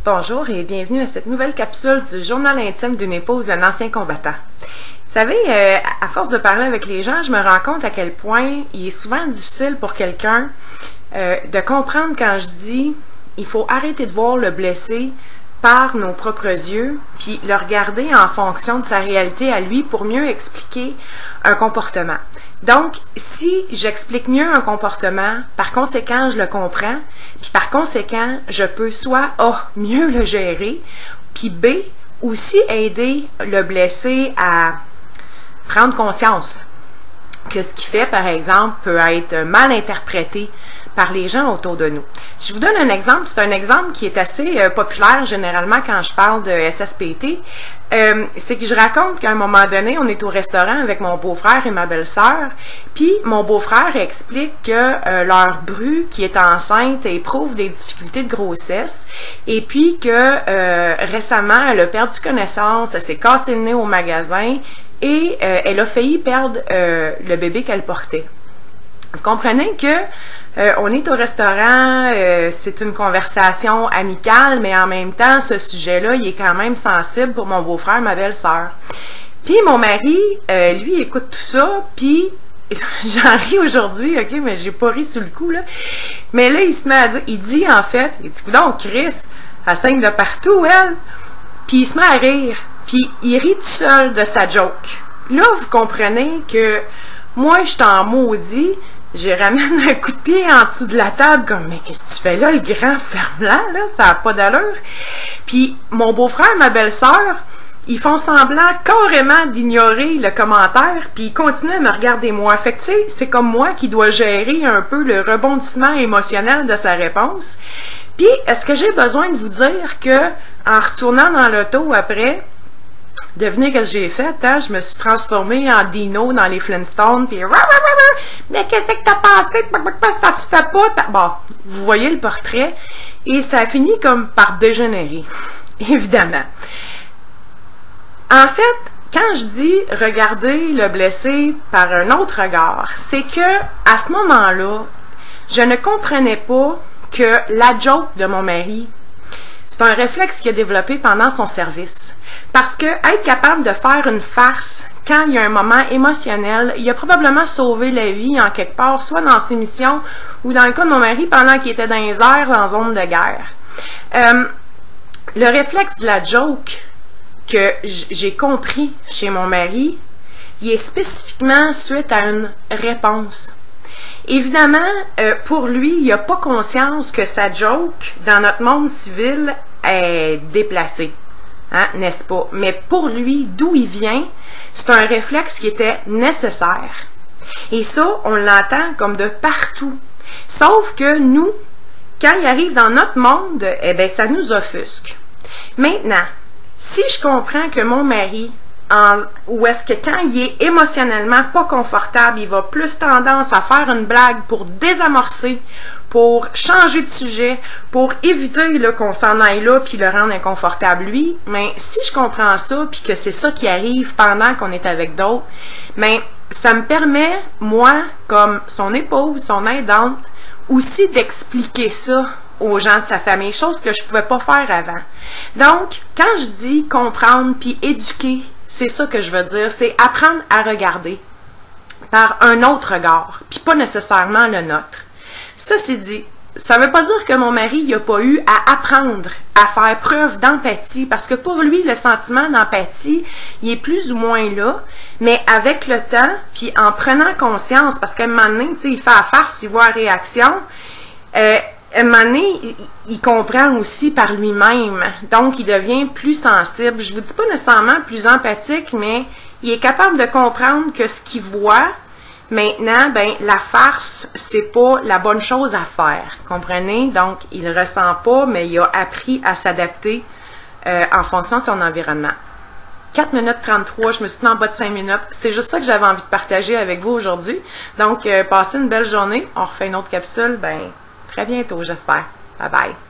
Bonjour et bienvenue à cette nouvelle capsule du journal intime d'une épouse d'un ancien combattant. Vous savez, à force de parler avec les gens, je me rends compte à quel point il est souvent difficile pour quelqu'un de comprendre quand je dis il faut arrêter de voir le blessé par nos propres yeux, puis le regarder en fonction de sa réalité à lui pour mieux expliquer un comportement. Donc, si j'explique mieux un comportement, par conséquent, je le comprends, puis par conséquent, je peux soit A, mieux le gérer, puis B, aussi aider le blessé à prendre conscience que ce qu'il fait, par exemple, peut être mal interprété par les gens autour de nous. Je vous donne un exemple, c'est un exemple qui est assez populaire généralement quand je parle de SSPT. C'est que je raconte qu'à un moment donné, on est au restaurant avec mon beau-frère et ma belle-sœur, puis mon beau-frère explique que leur bru, qui est enceinte, éprouve des difficultés de grossesse, et puis que récemment, elle a perdu connaissance, elle s'est cassé le nez au magasin, et elle a failli perdre le bébé qu'elle portait. Vous comprenez que on est au restaurant, c'est une conversation amicale, mais en même temps, ce sujet-là, il est quand même sensible pour mon beau-frère, ma belle-sœur. Puis mon mari, lui, écoute tout ça, puis j'en ris aujourd'hui, ok, mais j'ai pas ri sur le coup, là. Mais là, il se met à dire, il dit en fait, il dit, coudonc, Chris, elle saigne de partout, elle. Puis il se met à rire, puis il rit tout seul de sa joke. Là, vous comprenez que moi, je t'en maudis. Je ramène un coup de pied en dessous de la table comme, mais qu'est-ce que tu fais là, le grand ferme-là, là, ça n'a pas d'allure. Puis mon beau-frère, ma belle-sœur, ils font semblant carrément d'ignorer le commentaire, puis ils continuent à me regarder moi. Fait que tu sais, c'est comme moi qui dois gérer un peu le rebondissement émotionnel de sa réponse. Puis, est-ce que j'ai besoin de vous dire que, en retournant dans l'auto après, devinez que j'ai fait, hein? Je me suis transformée en Dino dans les Flintstones, puis mais qu'est-ce que t'as pensé? Ça se fait pas. Bon, vous voyez le portrait, et ça finit comme par dégénérer, évidemment. En fait, quand je dis regarder le blessé par un autre regard, c'est que à ce moment-là, je ne comprenais pas que la joke de mon mari, c'est un réflexe qu'il a développé pendant son service. Parce que être capable de faire une farce quand il y a un moment émotionnel, il a probablement sauvé la vie en quelque part, soit dans ses missions ou dans le cas de mon mari pendant qu'il était dans les airs en zone de guerre. Le réflexe de la joke que j'ai compris chez mon mari, il est spécifiquement suite à une réponse. Évidemment, pour lui, il n'a pas conscience que sa joke, dans notre monde civil, est déplacée. Hein, n'est-ce pas? Mais pour lui, d'où il vient, c'est un réflexe qui était nécessaire. Et ça, on l'entend comme de partout. Sauf que nous, quand il arrive dans notre monde, eh bien, ça nous offusque. Maintenant, si je comprends que mon mari, ou est-ce que quand il est émotionnellement pas confortable, il va plus tendance à faire une blague pour désamorcer, pour changer de sujet, pour éviter qu'on s'en aille là puis le rendre inconfortable lui, mais si je comprends ça puis que c'est ça qui arrive pendant qu'on est avec d'autres, mais ça me permet, moi, comme son épouse, son aidante, aussi d'expliquer ça aux gens de sa famille, chose que je pouvais pas faire avant. Donc, quand je dis comprendre puis éduquer, c'est ça que je veux dire, c'est apprendre à regarder par un autre regard, puis pas nécessairement le nôtre. Ceci dit, ça ne veut pas dire que mon mari n'a pas eu à apprendre à faire preuve d'empathie, parce que pour lui, le sentiment d'empathie, il est plus ou moins là, mais avec le temps, puis en prenant conscience, parce qu'à un moment donné, tu sais, il fait la farce, il voit la réaction, à un moment donné, il comprend aussi par lui-même, donc il devient plus sensible. Je vous dis pas nécessairement plus empathique, mais il est capable de comprendre que ce qu'il voit, maintenant, ben la farce, c'est pas la bonne chose à faire, comprenez? Donc, il le ressent pas, mais il a appris à s'adapter en fonction de son environnement. 4 minutes 33, je me suis tenue en bas de 5 minutes. C'est juste ça que j'avais envie de partager avec vous aujourd'hui. Donc, passez une belle journée. On refait une autre capsule, ben très bientôt, j'espère. Bye bye.